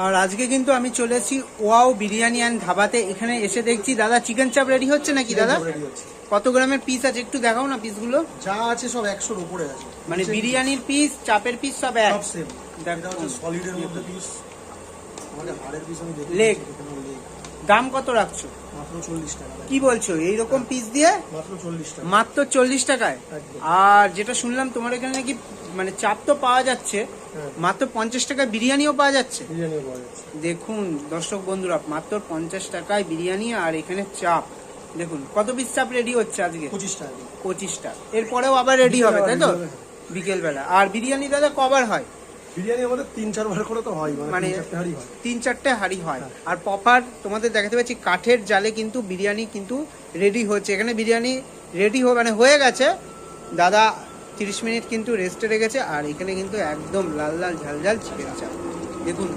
আর আজকে কিন্তু আমি চলে এসেছি ওয়াও বিরিয়ানি অ্যান্ড ধাবাতে। এখানে এসে দেখছি দাদা চিকেন চাপ রেডি হচ্ছে নাকি দাদা? কত গ্রামের পিস আছে একটু দেখাও না, পিসগুলো যা আছে সব 100-র উপরে আছে। মানে বিরিয়ানির পিস, চাপের পিস সব এক, সব সেম। এটা হচ্ছে সলিডের মধ্যে পিস। আমাদের হাড়ের পিস আমি দেখি। লেগ দাম কত রাখছো? মাত্র 40 টাকা। কি বলছো, এইরকম পিস দিয়ে মাত্র 40 টাকা। মাত্র 40 টাকায়? একদম। আর যেটা শুনলাম তোমার এখানে নাকি মানে চাপ তো পাওয়া যাচ্ছে, মাত্র 50 টাকায় বিরিয়ানিও পাওয়া যাচ্ছে। বিরিয়ানিও পাওয়া যাচ্ছে। দেখুন দর্শক বন্ধুরা, মাত্র 50 টাকায় বিরিয়ানি আর এখানে চাপ। দেখুন কত পিস চাপ রেডি হচ্ছে আজকে? 25 টাকা। 25টা। এরপরেও আবার রেডি হবে তাই তো? বিকেলবেলা। আর বিরিয়ানি দাদা কবার হয়? বিরিয়ানি আমাদের 3-4 বার করে তো হয়, মানে 3-4টে হাঁড়ি হয়। 3-4টে হাঁড়ি হয়। আর প্রপার তোমাদের দেখাতে পাচ্ছি কাঠের জালে কিন্তু বিরিয়ানি কিন্তু রেডি হচ্ছে। এখানে বিরিয়ানি রেডি মানে হয়ে গেছে। দাদা 30 মিনিট কিন্তু রেস্টে রেখেছে। আর এখানে কিন্তু একদম লাল লাল ঝাল ঝাল চিকেন চাপ। দেখুন